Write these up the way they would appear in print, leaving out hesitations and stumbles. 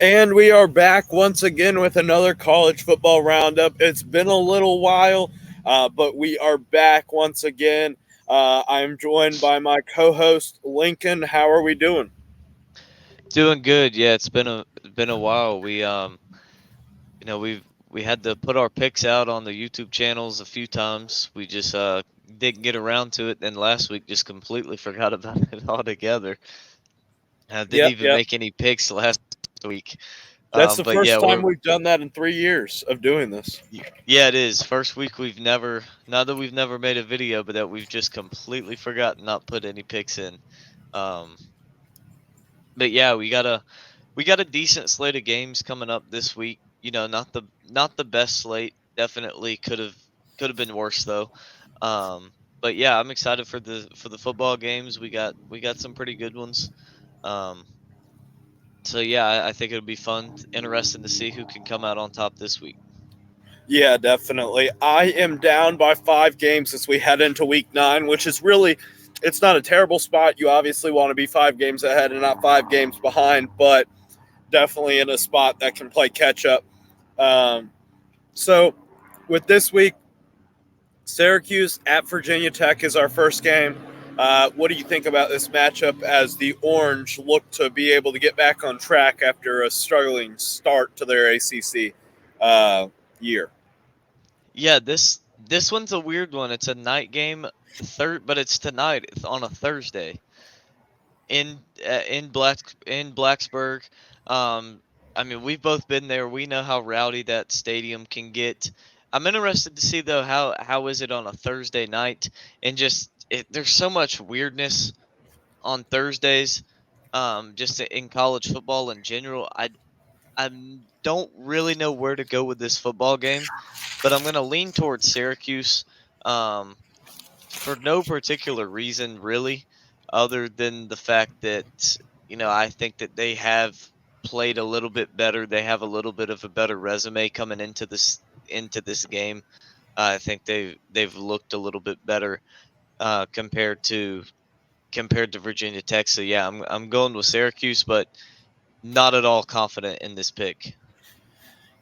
And we are back once again with another college football roundup. It's been a little while, but we are back once again. I'm joined by my co-host Lincoln. How are we doing? Doing good. Yeah, it's been a while. We had to put our picks out on the YouTube channels a few times. We just didn't get around to it. Then last week just completely forgot about it altogether. I didn't Yep, even yep. make any picks last week. That's the But yeah, first time we've done that in 3 years of doing this. yeah, it is. First week we've never, not that we've never made a video, but that we've just completely forgotten not put any picks in. Um, but yeah, we got a decent slate of games coming up this week. Not the best slate. Definitely could have been worse though. Um, but yeah, I'm excited for the football games. We got some pretty good ones. Um, so yeah, I think it'll be fun, interesting to see who can come out on top this week. Yeah, definitely. I am down by 5 games as we head into week 9, which is really, it's not a terrible spot. You obviously want to be 5 games ahead and not 5 games behind, but definitely in a spot that can play catch up. Um, so, with this week, Syracuse at Virginia Tech is our first game. What do you think about this matchup as the Orange look to be able to get back on track after a struggling start to their ACC year? Yeah, this one's a weird one. It's a night game, but it's tonight. It's on a Thursday in Blacksburg. Um, I mean, we've both been there. We know how rowdy that stadium can get. I'm interested to see though how is it on a Thursday night, and there's so much weirdness on Thursdays. Just in college football in general, I don't really know where to go with this football game, but I'm gonna lean towards Syracuse. Um, for no particular reason really, other than the fact that I think that they have played a little bit better. They have a little bit of a better resume coming into this game. I think they've looked a little bit better compared to Virginia Tech. So yeah, I'm going with Syracuse, but not at all confident in this pick.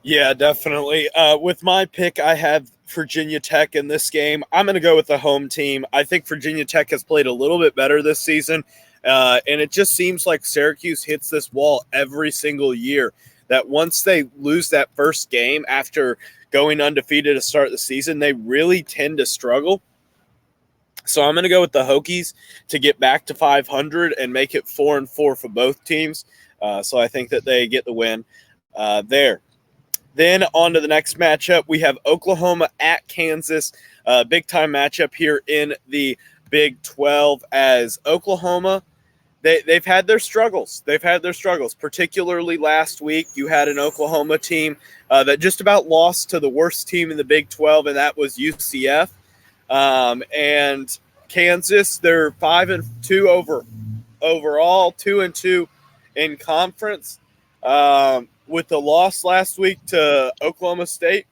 Yeah, definitely. With my pick, I have Virginia Tech in this game. I'm going to go with the home team. I think Virginia Tech has played a little bit better this season. And it just seems like Syracuse hits this wall every single year. That once they lose that first game after going undefeated to start the season, they really tend to struggle. So I'm going to go with the Hokies to get back to 500 and make it 4-4 for both teams. So I think that they get the win there. Then on to the next matchup, we have Oklahoma at Kansas. Big time matchup here in the Big 12 as Oklahoma. They've had their struggles. They've had their struggles, particularly last week. You had an Oklahoma team that just about lost to the worst team in the Big 12, and that was UCF. And Kansas, they're 5-2 overall, 2-2 in conference. With the loss last week to Oklahoma State,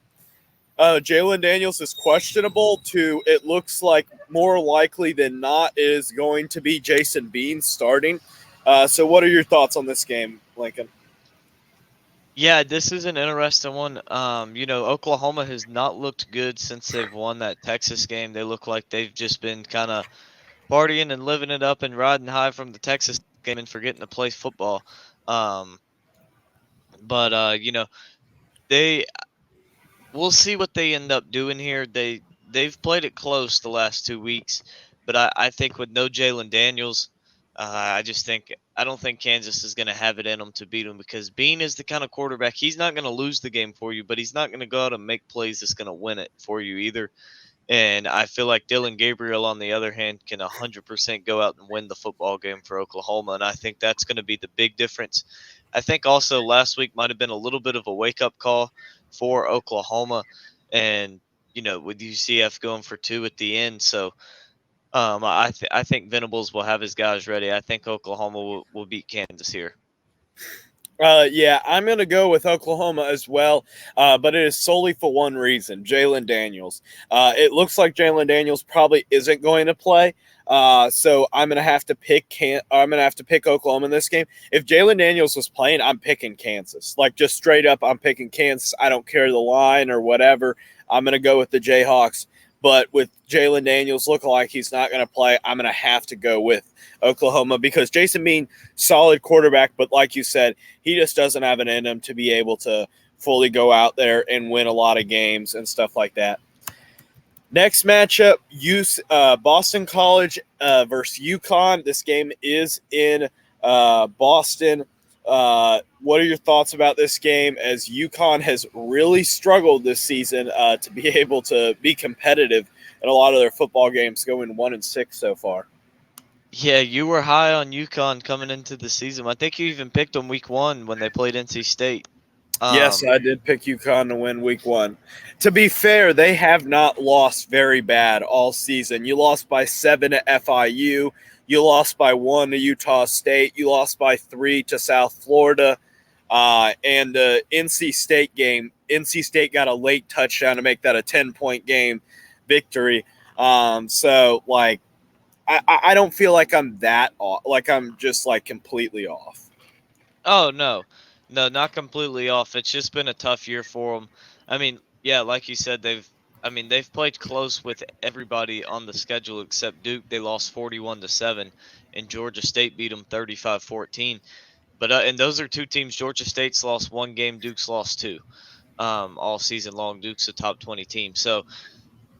Jalen Daniels is questionable. To it looks like more likely than not is going to be Jason Bean starting. So, what are your thoughts on this game, Lincoln? Yeah, this is an interesting one. Oklahoma has not looked good since they've won that Texas game. They look like they've just been kind of partying and living it up and riding high from the Texas game and forgetting to play football. Um, but they we'll see what they end up doing here. They've played it close the last 2 weeks, but I think with no Jalen Daniels, I don't think Kansas is going to have it in them to beat them because Bean is the kind of quarterback. He's not going to lose the game for you, but he's not going to go out and make plays that's going to win it for you either. And I feel like Dylan Gabriel, on the other hand, can 100% go out and win the football game for Oklahoma. And I think that's going to be the big difference. I think also last week might have been a little bit of a wake up call for Oklahoma. And, with UCF going for two at the end. So I think Venables will have his guys ready. I think Oklahoma will beat Kansas here. Yeah, I'm going to go with Oklahoma as well, but it is solely for one reason: Jalen Daniels. It looks like Jalen Daniels probably isn't going to play. So I'm gonna have to pick Oklahoma in this game. If Jalen Daniels was playing, I'm picking Kansas. Like just straight up, I'm picking Kansas. I don't care the line or whatever. I'm gonna go with the Jayhawks. But with Jalen Daniels looking like he's not going to play, I'm going to have to go with Oklahoma because Jason Bean, solid quarterback, but like you said, he just doesn't have it in him to be able to fully go out there and win a lot of games and stuff like that. Next matchup, Boston College versus UConn. This game is in Boston. What are your thoughts about this game as UConn has really struggled this season to be able to be competitive in a lot of their football games, going 1-6 so far? Yeah, you were high on UConn coming into the season. I think you even picked them week 1 when they played NC State. Yes, Um, I did pick UConn to win week 1. To be fair, they have not lost very bad all season. You lost by 7 to FIU. You lost by 1 to Utah State. You lost by 3 to South Florida. And the NC State game, NC State got a late touchdown to make that a 10-point game victory. So, like, I don't feel like I'm that off. Like, I'm just, like, completely off. oh no, no, not completely off. It's just been a tough year for them. I mean, yeah, like you said, they've played close with everybody on the schedule except Duke. They lost 41-7, and Georgia State beat them 35-14. But and those are two teams. Georgia State's lost one game. Duke's lost two. All season long. Duke's a top 20 team. So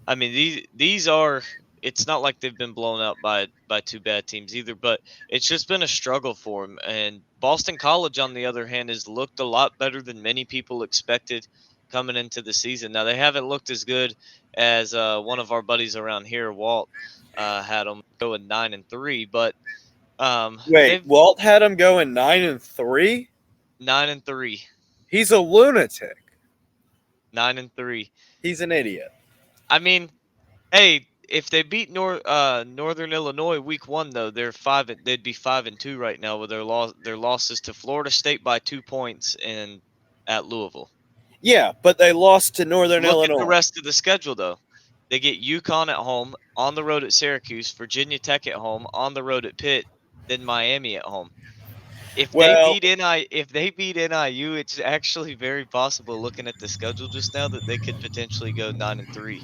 I mean, these are. It's not like they've been blown out by two bad teams either, but it's just been a struggle for them. And Boston College, on the other hand, has looked a lot better than many people expected coming into the season. Now they haven't looked as good as one of our buddies around here, Walt, had them going 9-3, but Wait, they've Walt had him going 9-3. 9-3, He's a lunatic. 9-3. He's an idiot. I mean, hey, if they beat Northern Illinois week 1 though, they'd be 5-2 right now with their losses to Florida State by 2 points and at Louisville. Yeah, but they lost to Northern Look at the Illinois. rest of the schedule though. They get UConn at home, on the road at Syracuse, Virginia Tech at home, on the road at Pitt, then Miami at home. Well, If they beat NIU, it's actually very possible looking at the schedule just now that they could potentially go 9-3.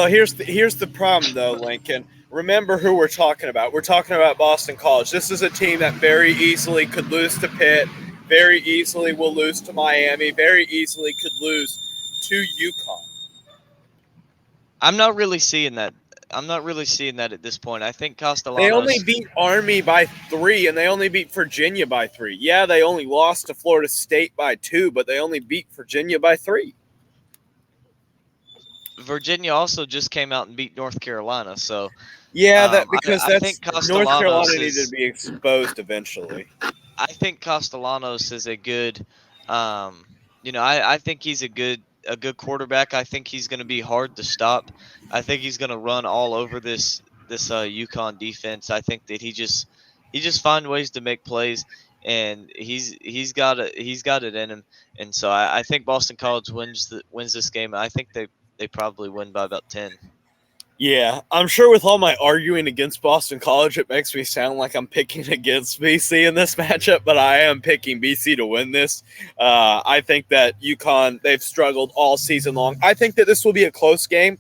here's the problem though, Lincoln. Remember who we're talking about. We're talking about Boston College. This is a team that very easily could lose to Pitt, very easily will lose to Miami, very easily could lose to UConn. I'm not really seeing that. I'm not really seeing that at this point. I think They only Castellanos. beat Army by 3, and they only beat Virginia by 3. Yeah, they only lost to Florida State by 2, but they only beat Virginia by 3. Virginia also just came out and beat North Carolina, so Yeah, that because I think that's North Carolina Castellanos needed to is. be exposed eventually. I think Castellanos is a good. Um, I think he's a good quarterback. I think he's going to be hard to stop. I think he's going to run all over this UConn defense. I think that he just find ways to make plays, and he's got it in him. And so I think Boston College wins this game. I think they probably win by about 10. Yeah, I'm sure with all my arguing against Boston College, it makes me sound like I'm picking against BC in this matchup, but I am picking BC to win this. I think that UConn, they've struggled all season long. I think that this will be a close game.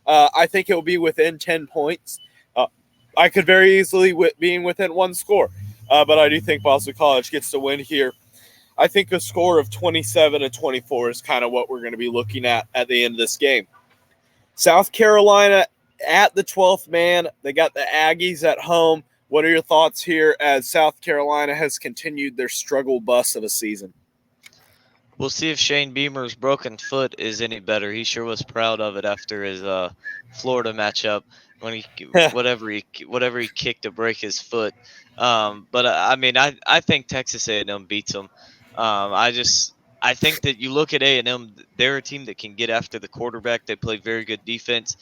I think it will be within 10 points. Uh, I could very easily be within one score, but I do think Boston College gets to win here. I think a score of 27-24 is kind of what we're going to be looking at the end of this game. South Carolina at the 12th man. They got the Aggies at home. What are your thoughts here as South Carolina has continued their struggle bus of a season? We'll see if Shane Beamer's broken foot is any better. He sure was proud of it after his Florida matchup when whatever he kicked to break his foot. But I mean, I think Texas A&M beats them. I think that you look at A&M, they're a team that can get after the quarterback. They play very good defense,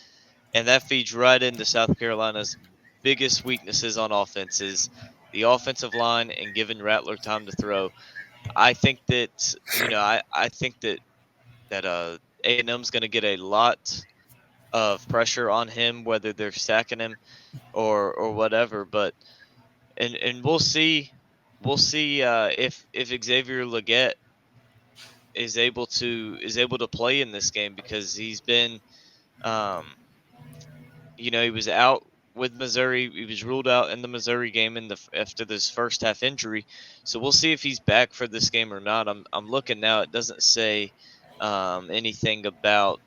and that feeds right into South Carolina's biggest weaknesses on offense is the offensive line and giving Rattler time to throw. I think that I think that A&M's going to get a lot. of pressure on him, whether they're sacking him or whatever. But and we'll see if Xavier Leggett is able to play in this game because he's been um, he was out with Missouri. He was ruled out in the Missouri game after this first half injury. So we'll see if he's back for this game or not. I'm looking now. It doesn't say anything about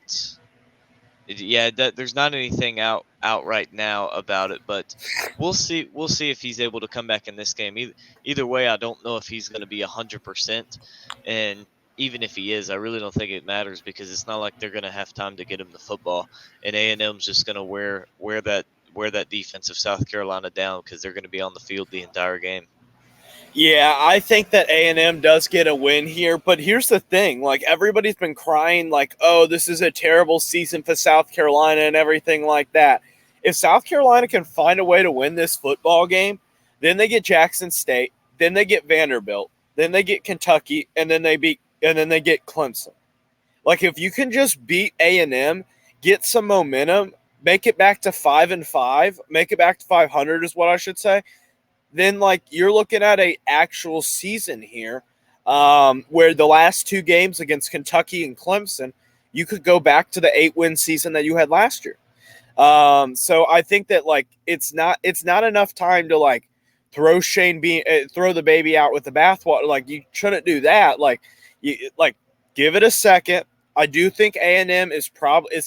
yeah, there's not anything out right now about it, but we'll see if he's able to come back in this game. Either way, I don't know if he's going to be 100%, and even if he is, I really don't think it matters because it's not like they're going to have time to get him the football, and A&M's just going to wear that defense of South Carolina down because they're going to be on the field the entire game. Yeah, I think that A&M does get a win here, but here's the thing, like everybody's been crying like, "Oh, this is a terrible season for South Carolina and everything like that." If South Carolina can find a way to win this football game, then they get Jackson State, then they get Vanderbilt, then they get Kentucky, and then they get Clemson. Like if you can just beat A&M, get some momentum, make it back to 5-5, make it back to 500 is what I should say, then like you're looking at a actual season here, where the last two games against Kentucky and Clemson, you could go back to the 8-win season that you had last year. So I think that like it's not enough time to like throw the baby out with the bathwater. Like you shouldn't do that. Like give it a second. I do think A&M is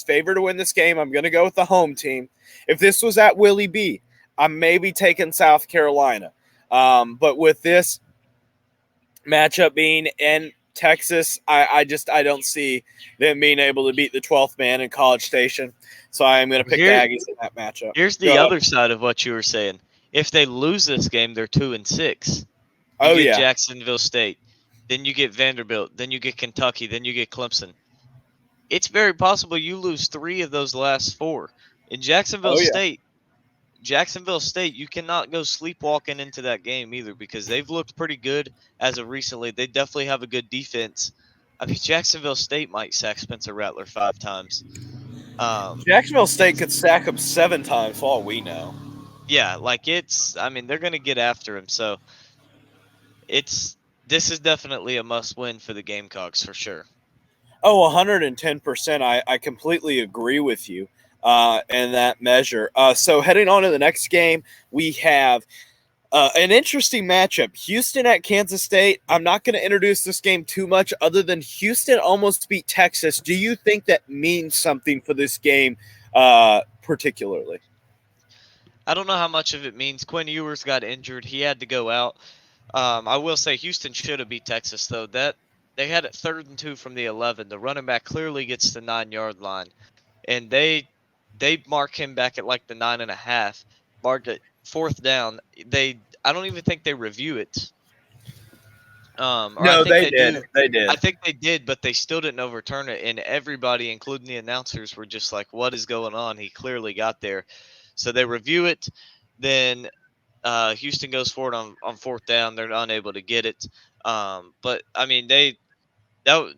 favored to win this game. I'm going to go with the home team. If this was at Willie B, I'm maybe taking South Carolina. But with this matchup being in Texas, I don't see them being able to beat the 12th man in College Station. So I am going to pick the Here, Aggies in that matchup. here's Go the ahead. other side of what you were saying. If they lose this game, they're 2-6. You Oh get yeah, Jacksonville State, then you get Vanderbilt, then you get Kentucky, then you get Clemson. It's very possible you lose 3 of those last 4. In oh yeah. Jacksonville State, you cannot go sleepwalking into that game either because they've looked pretty good as of recently. They definitely have a good defense. I mean, Jacksonville State might sack Spencer Rattler 5 times. Um, Jacksonville State could sack them 7 times for all we know. yeah, like I mean, they're going to get after him. So it's this is definitely a must win for the Gamecocks for sure. Oh, 110%. I completely agree with you in that measure. So heading on to the next game, we have an interesting matchup. Houston at Kansas State. I'm not going to introduce this game too much other than Houston almost beat Texas. Do you think that means something for this game particularly? I don't know how much of it means. Quinn Ewers got injured. He had to go out. I will say Houston should have beat Texas though. That they had it 3rd and 2 from the 11. The running back clearly gets the 9-yard line, and they mark him back at like the 9.5. Marked it 4th down. I don't even think they review it. Or I No, think they they did. do. They I did. think they did, but they still didn't overturn it. And everybody, including the announcers, were just like, "What is going on?" He clearly got there, so they review it. Then Houston goes for it on 4th down. They're unable to get it. But I mean, that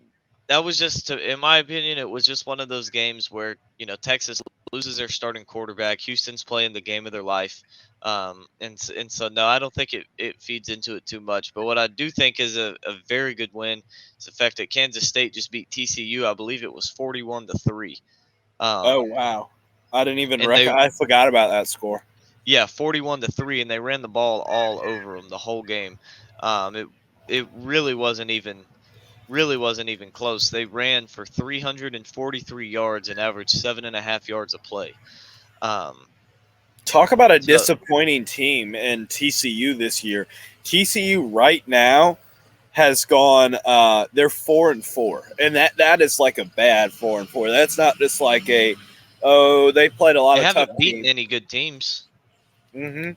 that was just, in my opinion, it was just one of those games where Texas loses their starting quarterback. Houston's playing the game of their life, and so no, I don't think it feeds into it too much. But what I do think is a very good win is the fact that Kansas State just beat TCU. I believe it was 41-3. Oh Um, wow, I didn't even and they I forgot about that score. Yeah, 41-3, and they ran the ball all over them the whole game. It really wasn't even close. They ran for 343 yards and averaged 7.5 yards a play. Um, Talk about a so disappointing team in TCU this year. TCU right now has gone they're 4-4. And that is like a bad 4-4. That's not just like a they played a lot they of tough haven't beaten teams. any good teams. Mhm.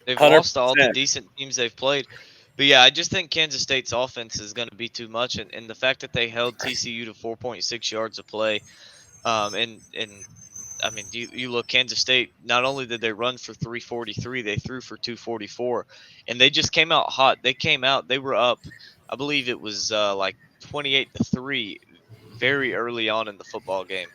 They've lost to all the 100%. decent teams they've played. But yeah, I just think Kansas State's offense is going to be too much, and the fact that they held TCU to 4.6 yards a play, and I mean, you look Kansas State. Not only did they run for 343, they threw for 244, and they just came out hot. They came out. They were up. I believe it was like 28-3, very early on in the football game.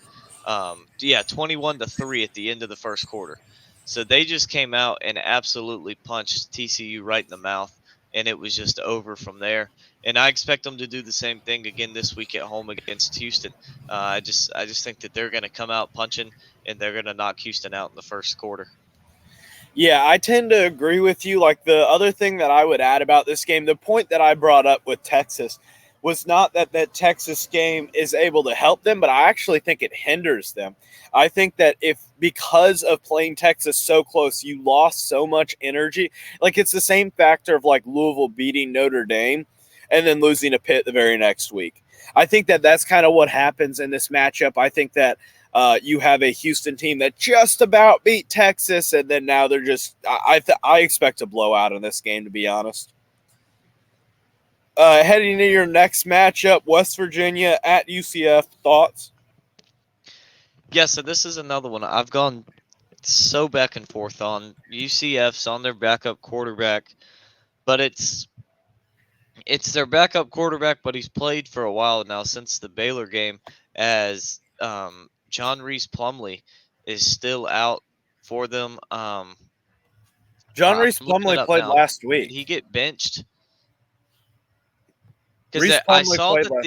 Yeah, 21-3 at the end of the first quarter. So they just came out and absolutely punched TCU right in the mouth, and it was just over from there. And I expect them to do the same thing again this week at home against Houston. I just think that they're going to come out punching, and they're going to knock Houston out in the first quarter. Yeah, I tend to agree with you. Like the other thing that I would add about this game, the point that I brought up with Texas was not that that Texas game is able to help them, but I actually think it hinders them. I think that if because of playing Texas so close, you lost so much energy. Like it's the same factor of like Louisville beating Notre Dame and then losing to Pitt the very next week. I think that that's kind of what happens in this matchup. I think that you have a Houston team that just about beat Texas, and then now they're just. I expect a blowout in this game, to be honest. Heading into your next matchup, West Virginia at UCF. Thoughts? Yeah, so this is another one I've gone so back and forth on. UCF's on their backup quarterback, but it's their backup quarterback, but he's played for a while now since the Baylor game, as John Reese Plumlee is still out for them. John I'm Reese looking it Plumlee up played now. last Did he week. get benched? Because Reese I Plumlee saw played that last.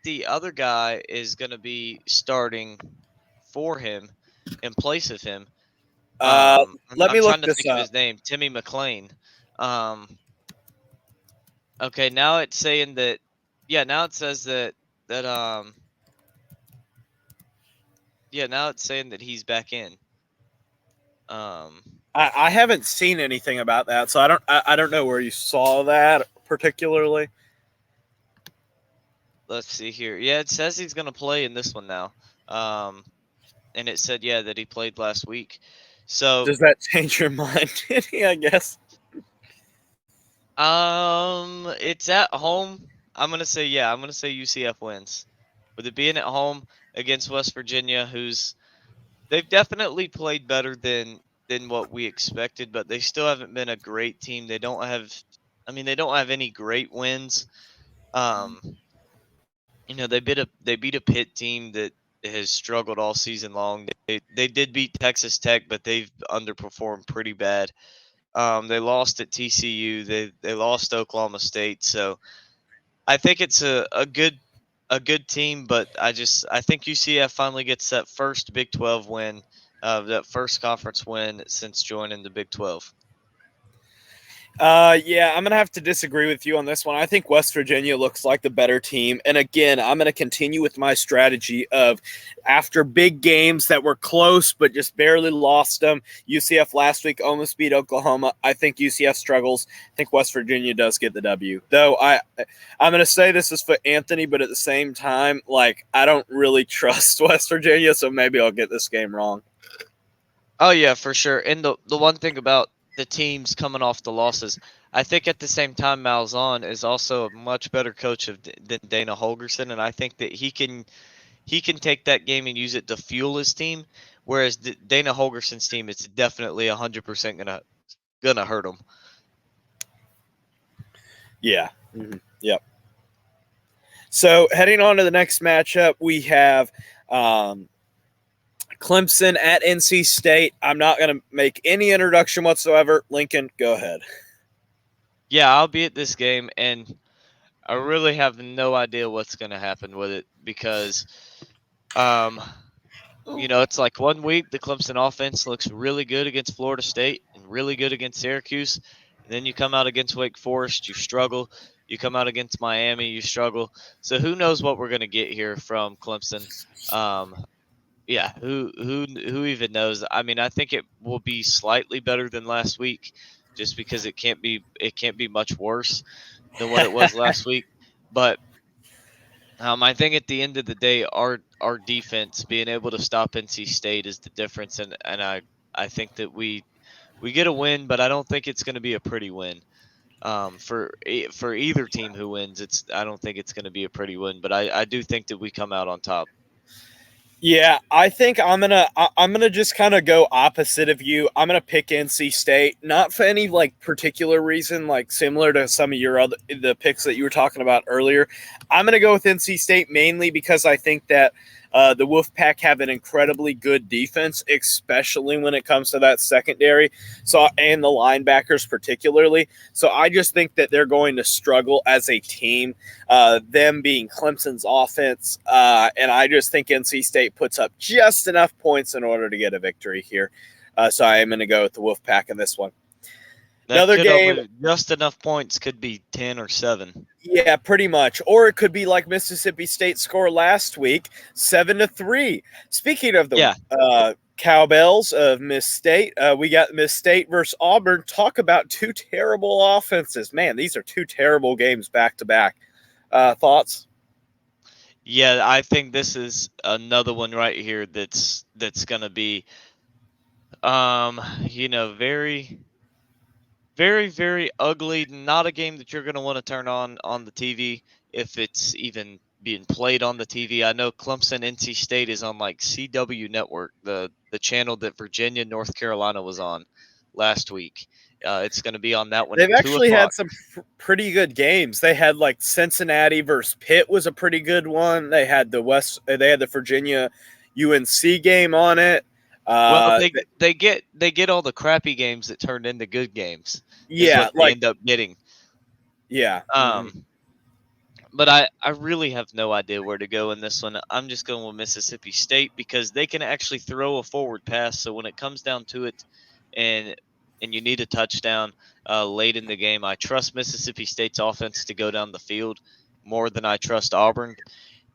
the other guy is going to be starting for him in place of him. Let I'm me look trying to this think of up. his name, Timmy McLean. Um, okay, now it's saying that. Yeah, now it says that. Yeah, now it's saying that he's back in. Um, I haven't seen anything about that, so I don't know where you saw that particularly. let's see here. Yeah, it says he's gonna play in this one now. Um, and it said that he played last week. So Does that change your mind? I guess. it's at home. I'm gonna say UCF wins. With it being at home against West Virginia, who's they've definitely played better than what we expected, but they still haven't been a great team. They don't have any great wins. Um, they beat a Pitt team that has struggled all season long. They did beat Texas Tech, but they've underperformed pretty bad. They lost at TCU. They lost to Oklahoma State. So I think it's a good team, but I think UCF finally gets that first Big 12 win, that first conference win since joining the Big 12. Yeah, I'm gonna have to disagree with you on this one. I think West Virginia looks like the better team, and again, I'm gonna continue with my strategy of after big games that were close but just barely lost them. UCF last week almost beat Oklahoma. I think UCF struggles. I think West Virginia does get the W. Though I'm gonna say this is for Anthony, but at the same time, like I don't really trust West Virginia, so maybe I'll get this game wrong. Oh yeah, for sure. And the one thing about the teams coming off the losses, I think at the same time Malzahn is also a much better coach than Dana Holgerson, and I think that he can take that game and use it to fuel his team. Whereas Dana Holgerson's team, it's definitely 100% gonna hurt him. Yeah. Mm-hmm. Yep. So heading on to the next matchup, we have Clemson at NC State. I'm not going to make any introduction whatsoever. Lincoln, go ahead. Yeah, I'll be at this game, and I really have no idea what's gonna happen with it because, um, it's like one week the Clemson offense looks really good against Florida State and really good against Syracuse. And then you come out against Wake Forest, you struggle. You come out against Miami, you struggle. So who knows what we're going to get here from Clemson? Um, yeah, who even knows? I mean, I think it will be slightly better than last week, just because it can't be much worse than what it was last week. But I think at the end of the day, our defense being able to stop NC State is the difference, and I think that we get a win, but I don't think it's going to be a pretty win. For either team who wins, I don't think it's going to be a pretty win, but I do think that we come out on top. Yeah, I think I'm gonna just kind of go opposite of you. I'm gonna pick NC State, not for any like particular reason, like similar to some of your other the picks that you were talking about earlier. I'm gonna go with NC State mainly because I think that the Wolfpack have an incredibly good defense, especially when it comes to that secondary. So and the linebackers particularly. So I just think that they're going to struggle as a team, them being Clemson's offense. And I just think NC State puts up just enough points in order to get a victory here. So I am going to go with the Wolfpack in this one. That Another could game, only just enough points could be 10 or 7. yeah, pretty much. Or it could be like Mississippi State score last week, 7-3. Speaking of the Yeah. Cowbells of Miss State, we got Miss State versus Auburn. Talk about two terrible offenses. Man, these are two terrible games back to back. Thoughts? Yeah, I think this is another one right here that's going to be very very ugly. Not a game that you're going to want to turn on the TV if it's even being played on the TV. I know Clemson NC State is on like CW Network, the channel that Virginia North Carolina was on last week. It's going to be on that one They've at two actually had o'clock. some pretty good games. They had like Cincinnati versus Pitt was a pretty good one. They had they had the Virginia UNC game on it. Well, Uh, they get all the crappy games that turned into good games is yeah, what they like end up getting. yeah. Mhm. Um, but I really have no idea where to go in this one. I'm just going with Mississippi State because they can actually throw a forward pass. So when it comes down to it, and you need a touchdown late in the game, I trust Mississippi State's offense to go down the field more than I trust Auburn.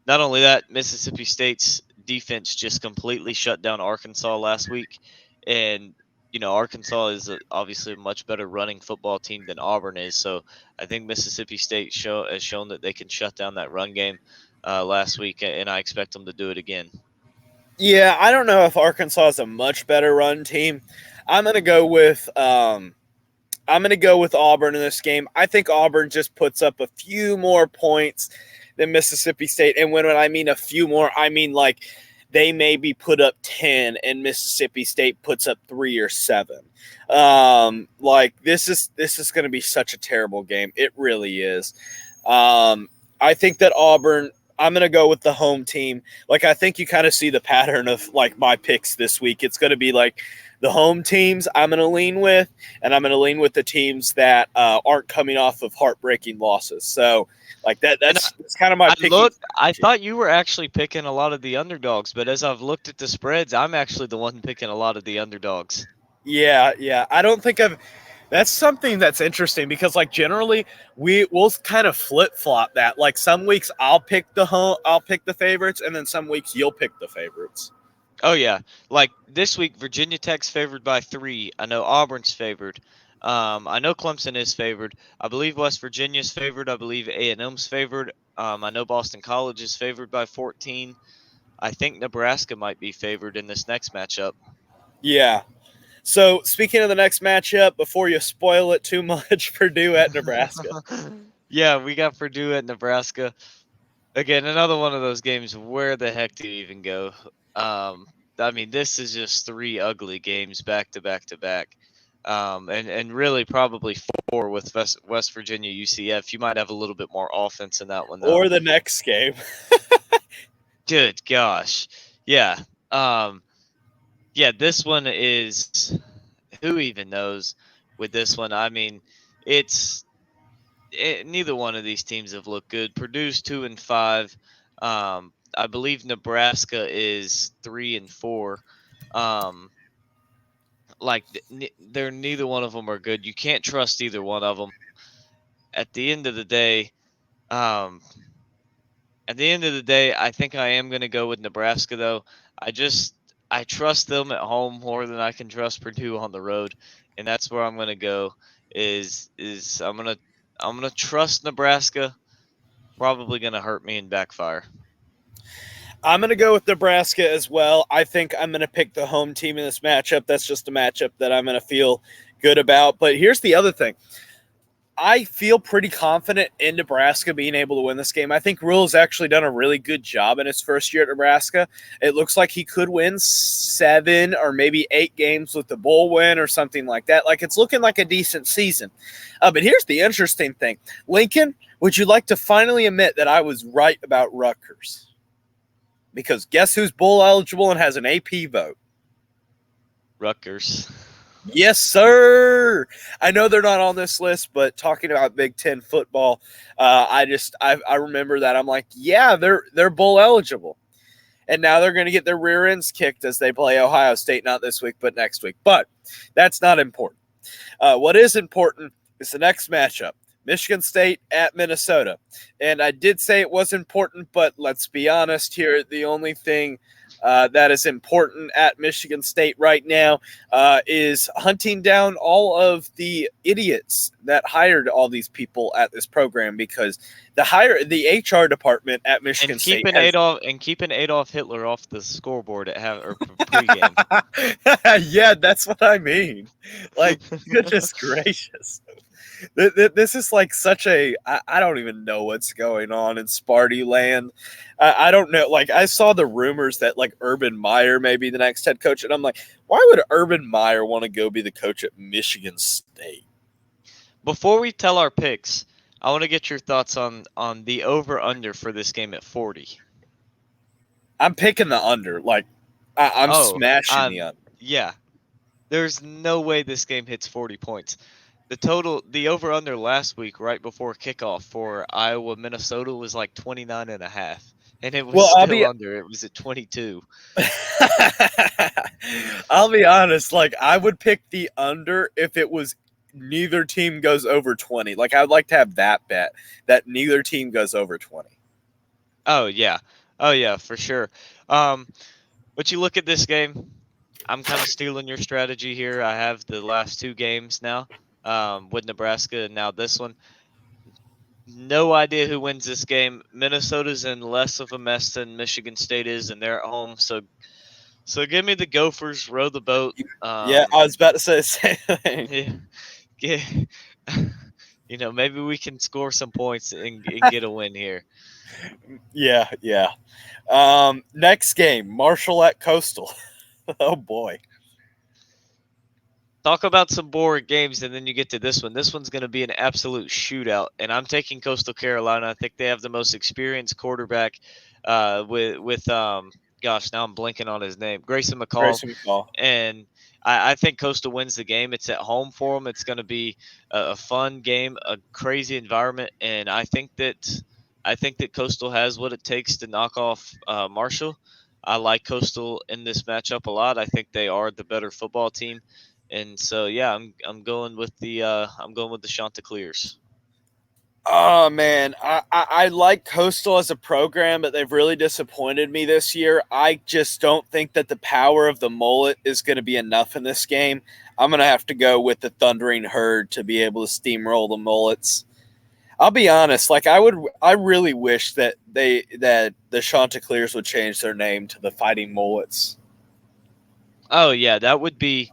Not only that, Mississippi State's defense just completely shut down Arkansas last week, and Arkansas is obviously a much better running football team than Auburn is. So I think Mississippi State has shown that they can shut down that run game last week, and I expect them to do it again. Yeah, I don't know if Arkansas is a much better run team. I'm gonna go with I'm going to go with Auburn in this game. I think Auburn just puts up a few more points than Mississippi State. And when I mean a few more, I mean like they maybe put up 10 and Mississippi State puts up 3 or 7. Like this is going to be such a terrible game. It really is. I think that Auburn, I'm going to go with the home team. Like I think you kind of see the pattern of like my picks this week. It's going to be like the home teams I'm going to lean with, and I'm going to lean with the teams that aren't coming off of heartbreaking losses. So, like that, And that's kind of my I picking looked. I strategy. thought you were actually picking a lot of the underdogs, but as I've looked at the spreads, I'm actually the one picking a lot of the underdogs. Yeah, yeah. I don't think I've. That's something that's interesting because, like, generally we'll kind of flip flop that. Like, some weeks I'll pick the favorites, and then some weeks you'll pick the favorites. Oh yeah, like this week, Virginia Tech's favored by 3. I know Auburn's favored. I know Clemson is favored. I believe West Virginia's favored. I believe A&M's favored. I know Boston College is favored by 14. I think Nebraska might be favored in this next matchup. Yeah. So, speaking of the next matchup, before you spoil it too much, Purdue at Nebraska. Yeah, we got Purdue at Nebraska. Again, another one of those games. Where the heck do you even go? Um, I mean, this is just 3 ugly games back to back to back. And really probably 4 with West Virginia UCF. You might have a little bit more offense in that one though. Or the next game. Good gosh, yeah. Um, yeah, this one is who even knows with this one. I mean, neither one of these teams have looked good. Purdue's 2-5. I believe Nebraska is 3-4. Um, like they're neither one of them are good. You can't trust either one of them. At the end of the day, um, I think I am going to go with Nebraska though. I trust them at home more than I can trust Purdue on the road, and that's where I'm going to go. Is I'm gonna trust Nebraska. Probably going to hurt me and backfire. I'm going to go with Nebraska as well. I think I'm going to pick the home team in this matchup. That's just a matchup that I'm going to feel good about. But here's the other thing. I feel pretty confident in Nebraska being able to win this game. I think Rule has actually done a really good job in his first year at Nebraska. It looks like he could win 7 or maybe 8 games with the bowl win or something like that. Like, it's looking like a decent season. But here's the interesting thing. Lincoln, would you like to finally admit that I was right about Rutgers? Because guess who's bowl eligible and has an AP vote? Rutgers. Yes, sir. I know they're not on this list, but talking about Big Ten football, I remember that. I'm like, yeah, they're bowl eligible, and now they're going to get their rear ends kicked as they play Ohio State, not this week, but next week. But that's not important. What is important is the next matchup. Michigan State at Minnesota. And I did say it was important, but let's be honest here. The only thing that is important at Michigan State right now is hunting down all of the idiots that hired all these people at this program, because the HR department at Michigan And State keeping Adolf Hitler off the scoreboard or pregame. Yeah, that's what I mean. Like, goodness gracious. This is like such a I don't even know what's going on in Sparty land. I don't know. Like, I saw the rumors that like Urban Meyer may be the next head coach, and I'm like, why would Urban Meyer want to go be the coach at Michigan State? Before we tell our picks, I want to get your thoughts on the over under for this game at 40. I'm picking the under. Like, I'm smashing the under. Yeah. There's no way this game hits 40 points. The over under last week right before kickoff for Iowa Minnesota was like 29.5, and it was Well, still under. It was at 22. I'll be honest. Like, I would pick the under if it was neither team goes over 20. Like, I'd like to have that bet that neither team goes over 20. Oh yeah, for sure. But you look at this game. I'm kind of stealing your strategy here. I have the last 2 games now with Nebraska, and now this one. No idea who wins this game. Minnesota's in less of a mess than Michigan State is, and they're at home. So give me the Gophers. Row the boat. Yeah, I was about to say the same thing. Yeah, maybe we can score some points and get a win here. Yeah. Next game, Marshall at Coastal. Oh boy. Talk about some boring games, and then you get to this one. This one's going to be an absolute shootout, and I'm taking Coastal Carolina. I think they have the most experienced quarterback with gosh, now I'm blanking on his name, Grayson McCall. And I think Coastal wins the game. It's at home for them. It's going to be a fun game, a crazy environment, and I think that Coastal has what it takes to knock off Marshall. I like Coastal in this matchup a lot. I think they are the better football team, and so yeah, I'm going with the Chanticleers. Oh man, I like Coastal as a program, but they've really disappointed me this year. I just don't think that the power of the mullet is going to be enough in this game. I'm going to have to go with the Thundering Herd to be able to steamroll the Mullets. I'll be honest, like I really wish that the Chanticleers would change their name to the Fighting Mullets. Oh yeah, that would be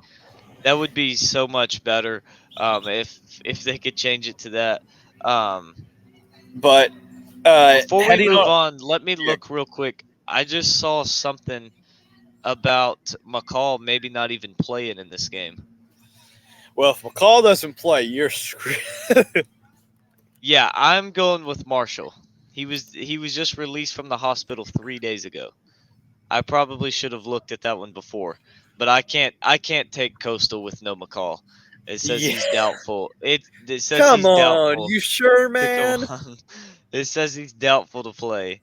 so much better if they could change it to that. But before we move on, let me look real quick. I just saw something about McCall maybe not even playing in this game. Well, if McCall doesn't play, you're screwed. Yeah, I'm going with Marshall. He was just released from the hospital 3 days ago. I probably should have looked at that one before, but I can't take Coastal with no McCall. It says he's doubtful. It says Come he's on, doubtful. you sure, man? It says he's doubtful to play.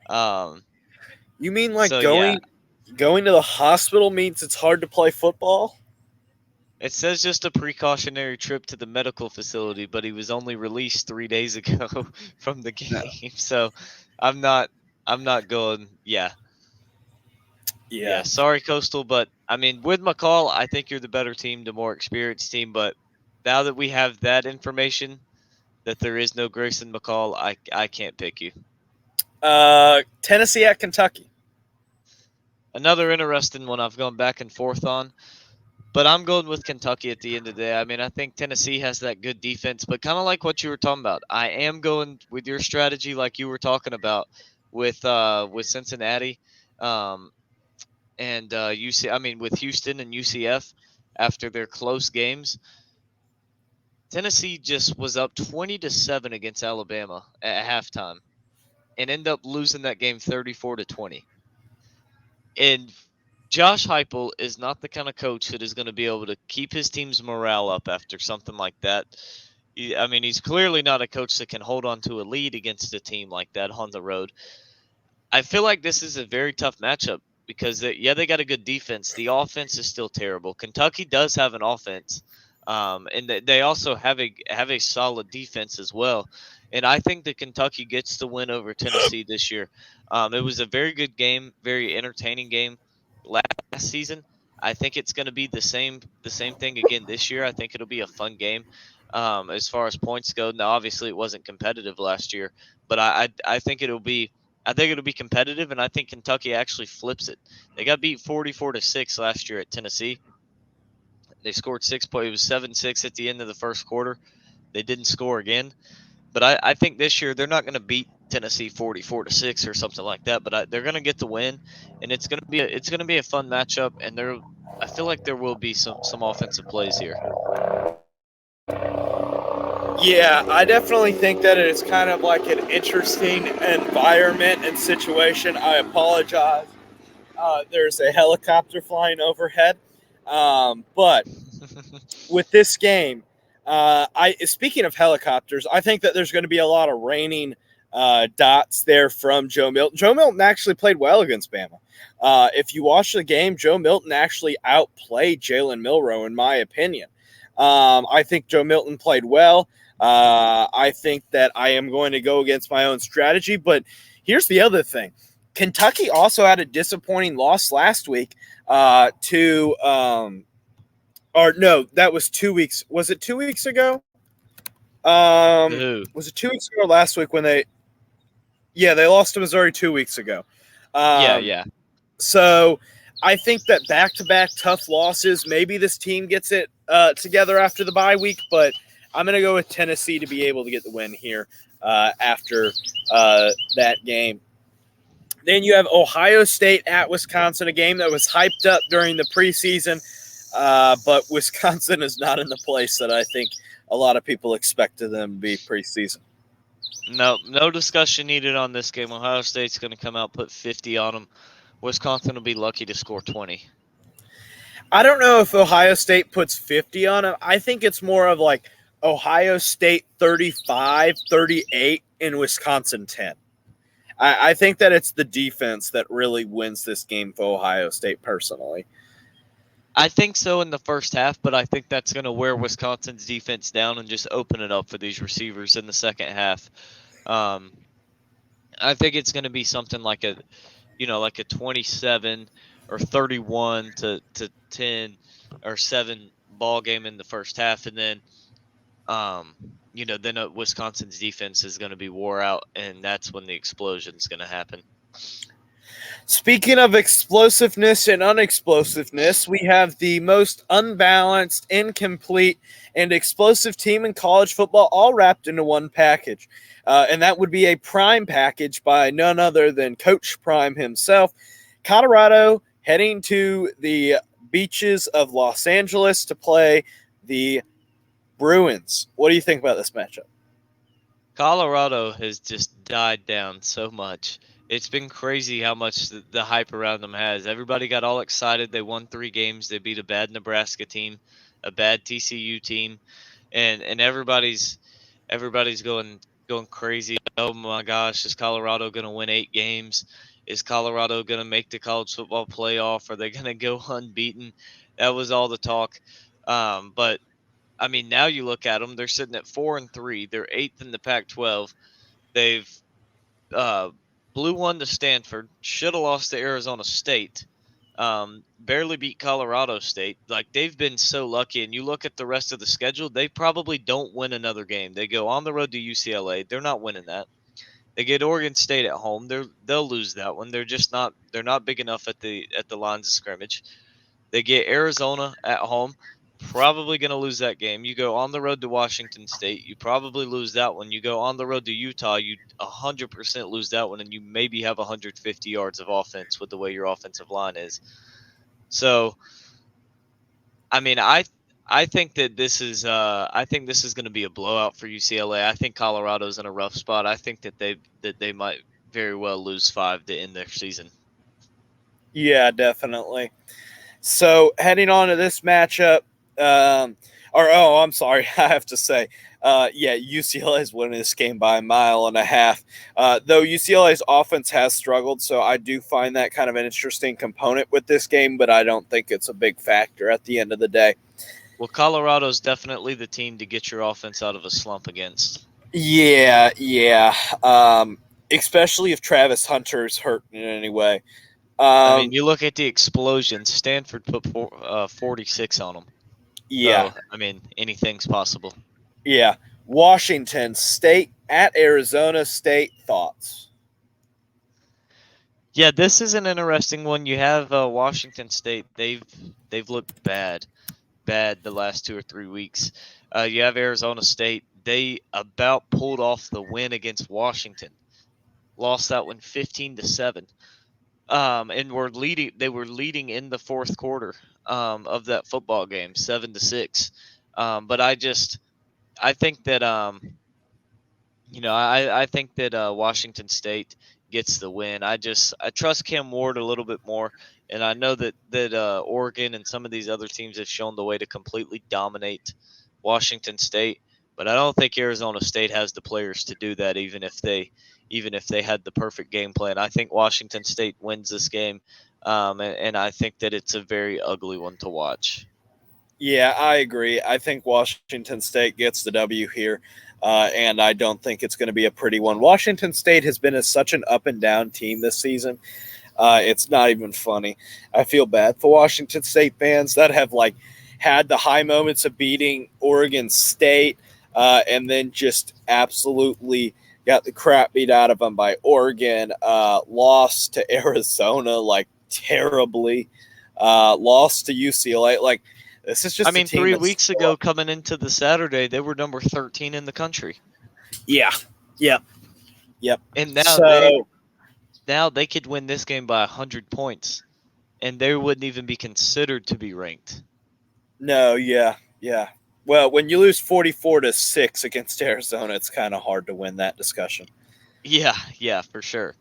You mean like going to the hospital means it's hard to play football? It says just a precautionary trip to the medical facility, but he was only released 3 days ago from the game. No. So I'm not going. Yeah. Sorry, Coastal, but I mean, with McCall, I think you're the better team, the more experienced team. But now that we have that information, that there is no Grayson McCall, I can't pick you. Tennessee at Kentucky. Another interesting one I've gone back and forth on. But I'm going with Kentucky at the end of the day. I mean, I think Tennessee has that good defense, but kind of like what you were talking about, I am going with your strategy, like you were talking about with Cincinnati, um, and UC. I mean, with Houston and UCF after their close games. Tennessee just was up 20-7 against Alabama at halftime and end up losing that game 34-20. And Josh Heupel is not the kind of coach that is going to be able to keep his team's morale up after something like that. I mean, he's clearly not a coach that can hold on to a lead against a team like that on the road. I feel like this is a very tough matchup because they got a good defense. The offense is still terrible. Kentucky does have an offense, and they also have a solid defense as well. And I think that Kentucky gets the win over Tennessee this year. It was a very good game, very entertaining game last season. I think it's going to be the same thing again this year. I think it'll be a fun game. As far as points go, now obviously it wasn't competitive last year, but I think it'll be competitive, and I think Kentucky actually flips it. They got beat 44-6 last year at Tennessee. They scored 6 points. It was 7-6 at the end of the first quarter. They didn't score again, but I think this year they're not going to beat Tennessee 44-6 or something like that. But they're going to get the win, and it's going to be a fun matchup. And I feel like there will be some offensive plays here. Yeah, I definitely think that it's kind of like an interesting environment and situation. I apologize. There's a helicopter flying overhead. But with this game, I speaking of helicopters, I think that there's going to be a lot of raining dots there from Joe Milton. Joe Milton actually played well against Bama. If you watch the game, Joe Milton actually outplayed Jalen Milroe, in my opinion. I think Joe Milton played well. I think that I am going to go against my own strategy. But here's the other thing. Kentucky also had a disappointing loss last week to or no, that was 2 weeks. Was it 2 weeks ago? Who? Was it 2 weeks ago or last week when they? Yeah, they lost to Missouri 2 weeks ago. Yeah, Um, yeah. so I think that back-to-back tough losses. Maybe this team gets it together after the bye week, but I'm going to go with Tennessee to be able to get the win here after that game. Then you have Ohio State at Wisconsin, a game that was hyped up during the preseason, but Wisconsin is not in the place that I think a lot of people expected them to be preseason. No discussion needed on this game. Ohio State's going to come out, put 50 on them. Wisconsin will be lucky to score 20. I don't know if Ohio State puts 50 on them. I think it's more of like Ohio State 35, 38, and Wisconsin 10. I think that it's the defense that really wins this game for Ohio State personally. I think so in the first half, but I think that's going to wear Wisconsin's defense down and just open it up for these receivers in the second half. Um, I think it's going to be something like a 27 or 31 to 10 or 7 ball game in the first half, and then um, then Wisconsin's defense is going to be wore out, and that's when the explosion is going to happen. Speaking of explosiveness and unexplosiveness, we have the most unbalanced, incomplete, and explosive team in college football all wrapped into one package. And that would be a prime package by none other than Coach Prime himself. Colorado heading to the beaches of Los Angeles to play the Bruins. What do you think about this matchup? Colorado has just died down so much. It's been crazy how much the hype around them has. Everybody got all excited. They won 3 games. They beat a bad Nebraska team, a bad TCU team, and everybody's going crazy. Oh my gosh, is Colorado going to win 8 games? Is Colorado going to make the college football playoff? Are they going to go unbeaten? That was all the talk. But I mean, now you look at them; they're sitting at 4-3. They're eighth in the Pac-12. They've uh, blew one to Stanford. Should have lost to Arizona State. Barely beat Colorado State. Like they've been so lucky. And you look at the rest of the schedule; they probably don't win another game. They go on the road to UCLA. They're not winning that. They get Oregon State at home. They'll lose that one. They're just not. They're not big enough at the lines of scrimmage. They get Arizona at home. Probably going to lose that game. You go on the road to Washington State. You probably lose that one. You go on the road to Utah. You 100% lose that one, and you maybe have 150 yards of offense with the way your offensive line is. So, I mean, I think that this is going to be a blowout for UCLA. I think Colorado's in a rough spot. I think that they might very well lose 5 to end their season. Yeah, definitely. So heading on to this matchup, I'm sorry, I have to say, yeah, UCLA is winning this game by a mile and a half. Though UCLA's offense has struggled, so I do find that kind of an interesting component with this game, but I don't think it's a big factor at the end of the day. Well, Colorado's definitely the team to get your offense out of a slump against. Yeah, yeah. Especially if Travis Hunter's hurt in any way. I mean, Um, you look at the explosion. Stanford put 46 on them. yeah, So, I mean, anything's possible. yeah. Washington State at Arizona State. Thoughts? Yeah, this is an interesting one. You have Washington State. They've looked bad the last 2 or 3 weeks. You have Arizona State. They about pulled off the win against Washington. Lost that one 15-7. And were leading. They were leading in the fourth quarter of that football game, 7-6. But I think that I think that Washington State gets the win. I trust Cam Ward a little bit more, and I know that Oregon and some of these other teams have shown the way to completely dominate Washington State. But I don't think Arizona State has the players to do that, even if they had the perfect game plan. I think Washington State wins this game, and I think that it's a very ugly one to watch. Yeah, I agree. I think Washington State gets the W here, and I don't think it's going to be a pretty one. Washington State has been such an up and down team this season. It's not even funny. I feel bad for Washington State fans that have like had the high moments of beating Oregon State, and then just absolutely got the crap beat out of them by Oregon. Lost to Arizona like terribly. Lost to UCLA like. This is I just a mean, team three that's weeks ago, coming into the Saturday, they were number 13 in the country, yeah, yep, yep. and So now they could win this game by 100 points, and they wouldn't even be considered to be ranked. no, yeah, yeah. Well, when you lose 44-6 against Arizona, it's kind of hard to win that discussion. Yeah, yeah, for sure.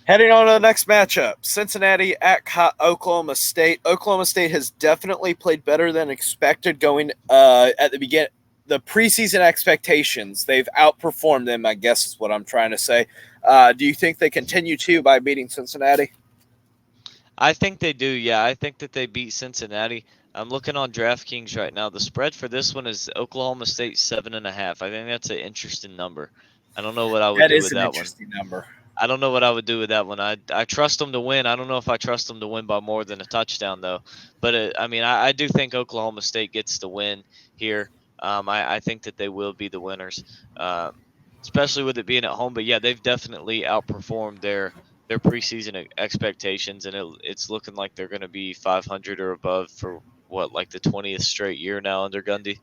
Heading on to the next matchup, Cincinnati at Oklahoma State. Oklahoma State has definitely played better than expected going at the beginning. The preseason expectations, they've outperformed them, I guess is what I'm trying to say. Do you think they continue to by beating Cincinnati? I think they do. Yeah, I think that they beat Cincinnati. I'm looking on DraftKings right now. The spread for this one is Oklahoma State 7.5. I think that's an interesting number. I don't know what I would That do is with an that one. interesting number. I don't know what I would do with that one. I trust them to win. I don't know if I trust them to win by more than a touchdown though. But I mean, I do think Oklahoma State gets the win here. I think that they will be the winners, uh, especially with it being at home. But yeah, they've definitely outperformed their preseason expectations, and it's looking like they're going to be 500 or above for what, like the 20th straight year now under Gundy.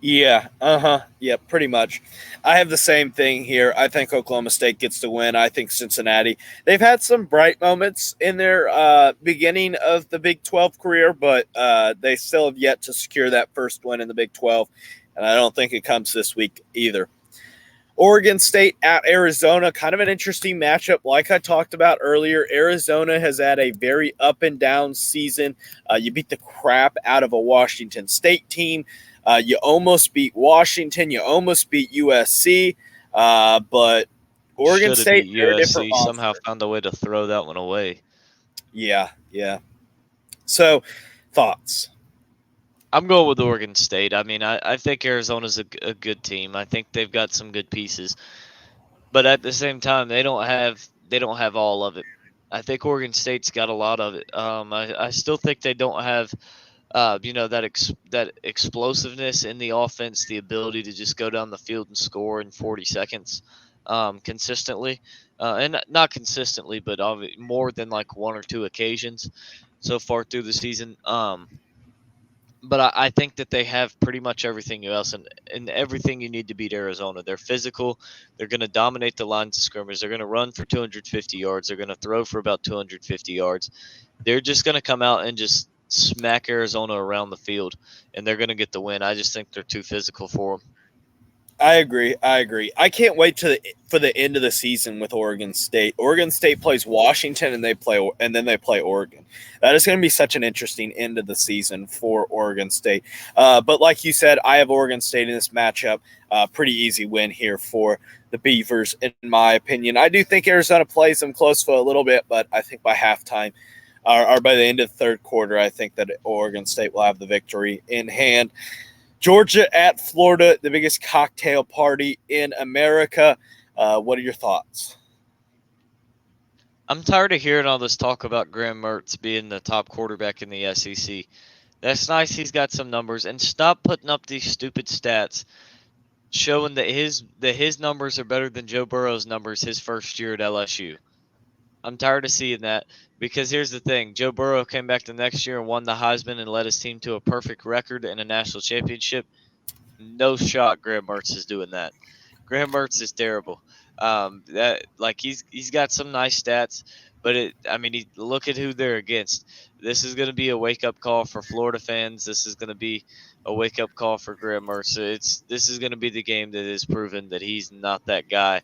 Yeah, yeah, pretty much. I have the same thing here. I think Oklahoma State gets to win. I think Cincinnati. They've had some bright moments in their beginning of the Big 12 career, but they still have yet to secure that first win in the Big 12, and I don't think it comes this week either. Oregon State at Arizona, kind of an interesting matchup. Like I talked about earlier, Arizona has had a very up and down season. You beat the crap out of a Washington State team. You almost beat Washington. You almost beat USC. But Oregon Should have State, beat they're a different USC. Somehow monster. found a way to throw that one away. Yeah, yeah. So, thoughts? I'm going with Oregon State. I mean, I think Arizona's a good team. I think they've got some good pieces, but at the same time, they don't have all of it. I think Oregon State's got a lot of it. I still think they don't have that explosiveness in the offense, the ability to just go down the field and score in 40 seconds consistently, and not consistently, but more than like one or two occasions. so far through the season. But I think that they have pretty much everything else and everything you need to beat Arizona. They're physical. They're going to dominate the lines of scrimmage. They're going to run for 250 yards. They're going to throw for about 250 yards. They're just going to come out and just smack Arizona around the field, and they're going to get the win. I just think they're too physical for them. I agree. I agree. I can't wait for the end of the season with Oregon State. Oregon State plays Washington, and then they play Oregon. That is going to be such an interesting end of the season for Oregon State. But like you said, I have Oregon State in this matchup. Pretty easy win here for the Beavers, in my opinion. I do think Arizona plays them close for a little bit, but I think by halftime or by the end of the third quarter, I think that Oregon State will have the victory in hand. Georgia at Florida, the biggest cocktail party in America. What are your thoughts? I'm tired of hearing all this talk about Graham Mertz being the top quarterback in the SEC. That's nice. He's got some numbers, and stop putting up these stupid stats showing that his numbers are better than Joe Burrow's numbers his first year at LSU. I'm tired of seeing that because here's the thing: Joe Burrow came back the next year and won the Heisman and led his team to a perfect record and a national championship. No shot Graham Mertz is doing that. Graham Mertz is terrible. That like he's got some nice stats, but I mean, look at who they're against. This is going to be a wake up call for Florida fans. This is going to be a wake up call for Graham Mertz. This is going to be the game that is proven that he's not that guy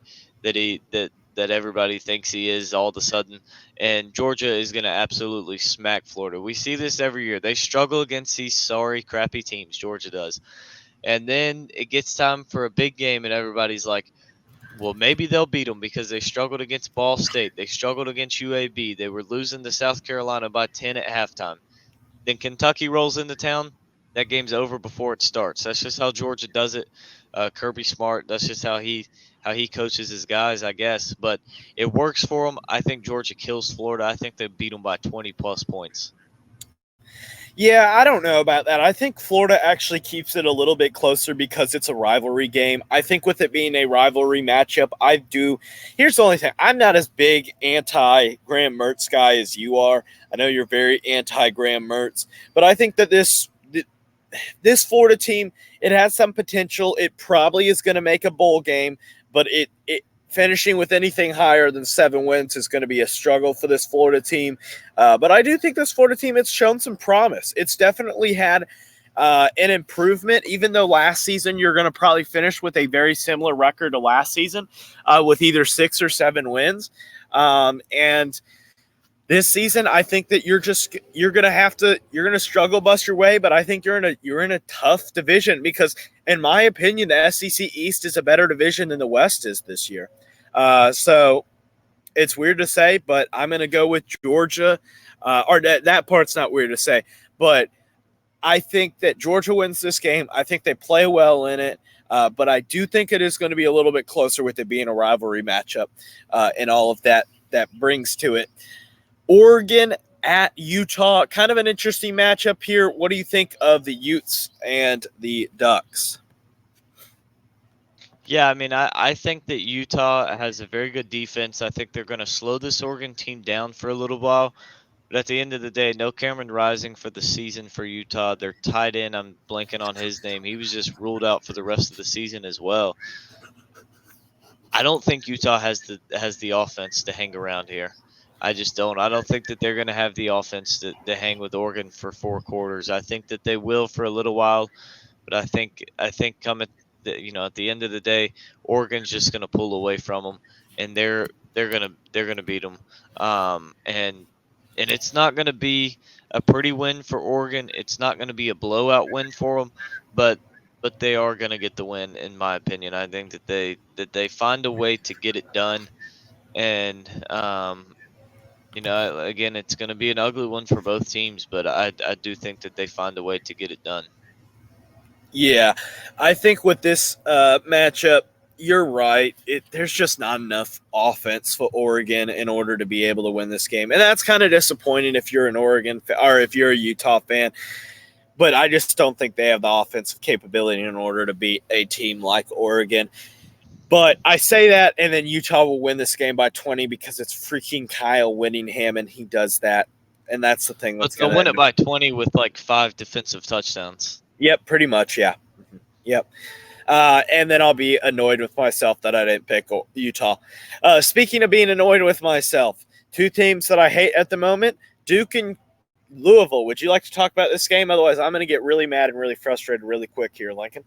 that everybody thinks he is all of a sudden. And Georgia is going to absolutely smack Florida. We see this every year. They struggle against these sorry, crappy teams. Georgia does. And then it gets time for a big game, and everybody's like, well, maybe they'll beat them because they struggled against Ball State. They struggled against UAB. They were losing to South Carolina by 10 at halftime. Then Kentucky rolls into town. That game's over before it starts. That's just how Georgia does it. Kirby Smart. That's just how he coaches his guys, I guess. But it works for them. I think Georgia kills Florida. I think they beat them by 20 plus points. Yeah, I don't know about that. I think Florida actually keeps it a little bit closer because it's a rivalry game. I think with it being a rivalry matchup, I do. Here's the only thing: I'm not as big anti Graham Mertz guy as you are. I know you're very anti Graham Mertz, but I think that this Florida team, it has some potential. It probably is going to make a bowl game, but it finishing with anything higher than 7 wins is going to be a struggle for this Florida team. But I do think this Florida team, it's shown some promise. It's definitely had an improvement, even though last season you're going to probably finish with a very similar record to last season with either 6 or 7 wins. And this season, I think that you're gonna struggle bust your way, but I think you're in a tough division because, in my opinion, the SEC East is a better division than the West is this year. So it's weird to say, but I'm gonna go with Georgia. Or that part's not weird to say, but I think that Georgia wins this game. I think they play well in it. But I do think it is going to be a little bit closer with it being a rivalry matchup and all of that brings to it. Oregon at Utah, kind of an interesting matchup here. What do you think of the Utes and the Ducks? Yeah, I mean, I think that Utah has a very good defense. I think they're going to slow this Oregon team down for a little while. But at the end of the day, no Cameron Rising for the season for Utah. Their tight end, I'm blanking on his name. He was just ruled out for the rest of the season as well. I don't think Utah has the offense to hang around here. I just don't. I don't think that they're going to have the offense to hang with Oregon for 4 quarters. I think that they will for a little while, but I think come at the end of the day, Oregon's just going to pull away from them, and they're gonna beat them. And it's not going to be a pretty win for Oregon. It's not going to be a blowout win for them, but they are going to get the win, in my opinion. I think that they find a way to get it done, and again, it's going to be an ugly one for both teams, but I do think that they find a way to get it done. Yeah, I think with this matchup, you're right. There's just not enough offense for Oregon in order to be able to win this game, and that's kind of disappointing if you're an Oregon or if you're a Utah fan. But I just don't think they have the offensive capability in order to beat a team like Oregon. But I say that, and then Utah will win this game by 20 because it's freaking Kyle Whittingham, and he does that and that's the thing But that's they'll going to win end it up. by 20 with like 5 defensive touchdowns. Yep, pretty much. Yeah. Yep. And then I'll be annoyed with myself that I didn't pick Utah. Speaking of being annoyed with myself, two teams that I hate at the moment, Duke and Louisville. Would you like to talk about this game? Otherwise, I'm going to get really mad and really frustrated really quick here, Lincoln.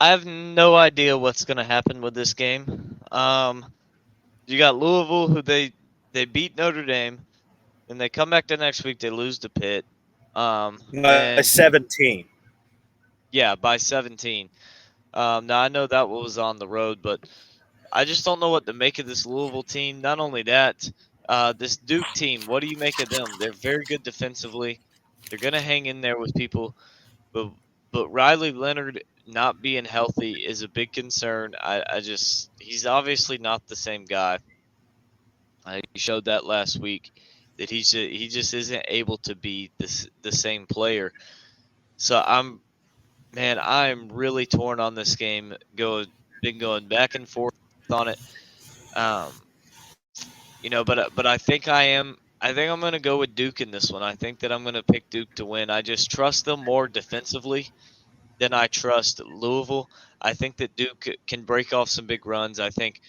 I have no idea what's going to happen with this game. You got Louisville, who they beat Notre Dame, and they come back the next week. They lose to Pitt. By And 17. yeah, by 17. Now I know that was on the road, but I just don't know what to make of this Louisville team. Not only that, this Duke team. What do you make of them? They're very good defensively. They're gonna hang in there with people, but Riley Leonard not being healthy is a big concern. I just he's obviously not the same guy. He showed that last week that he just isn't able to be the same player. So I'm really torn on this game. Been going back and forth on it. Um, but I think I think I'm going to go with Duke in this one. I think that I'm going to pick Duke to win. I just trust them more defensively than I trust Louisville. I think that Duke can break off some big runs. I think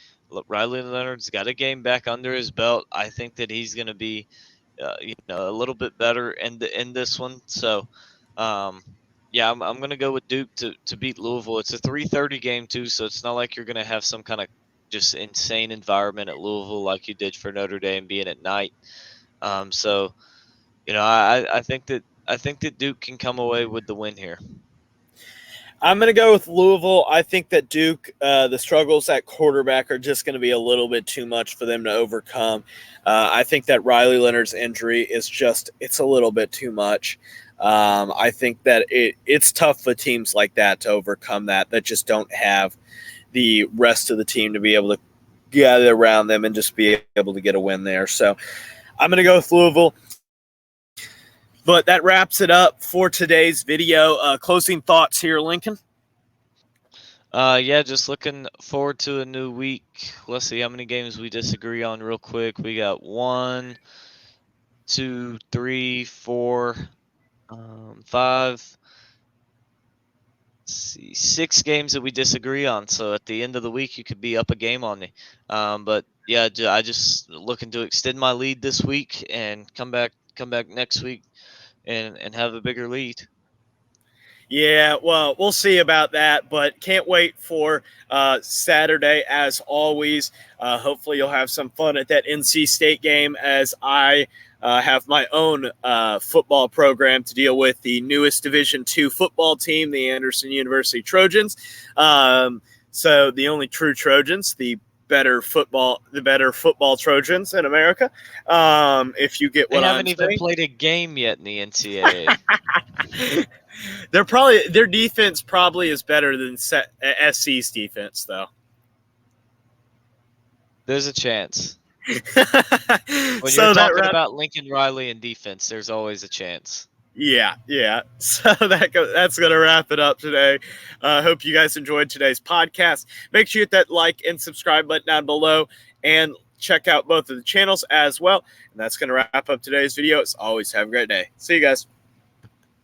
Riley Leonard's got a game back under his belt. I think that he's going to be, a little bit better in this one. So, um, yeah, I'm going to go with Duke to beat Louisville. It's a 3:30 game too, so it's not like you're going to have some kind of just insane environment at Louisville like you did for Notre Dame being at night. So I think that Duke can come away with the win here. I'm going to go with Louisville. I think that Duke, the struggles at quarterback are just going to be a little bit too much for them to overcome. I think that Riley Leonard's injury is it's a little bit too much. I think that it's tough for teams like that to overcome that just don't have the rest of the team to be able to gather around them and just be able to get a win there. So I'm going to go with Louisville. But that wraps it up for today's video. Closing thoughts here, Lincoln? Yeah, just looking forward to a new week. Let's see how many games we disagree on real quick. We got 1, 2, 3, 4, 5. Let's see, 6 games that we disagree on. So at the end of the week, you could be up a game on me. But yeah, I just looking to extend my lead this week and come back next week and have a bigger lead. Yeah, well, we'll see about that, but can't wait for Saturday as always. Hopefully, you'll have some fun at that NC State game as I have my own football program to deal with the newest Division II football team, the Anderson University Trojans. So the only true Trojans, the better football Trojans in America. If you get They what I'm haven't even saying. played a game yet in the NCAA. Their defense probably is better than SC's defense, though. There's a chance. When So you're talking about Lincoln Riley and defense, there's always a chance. Yeah. So that's going to wrap it up today. Hope you guys enjoyed today's podcast. Make sure you hit that like and subscribe button down below and check out both of the channels as well. And that's going to wrap up today's video. As always, have a great day. See you guys.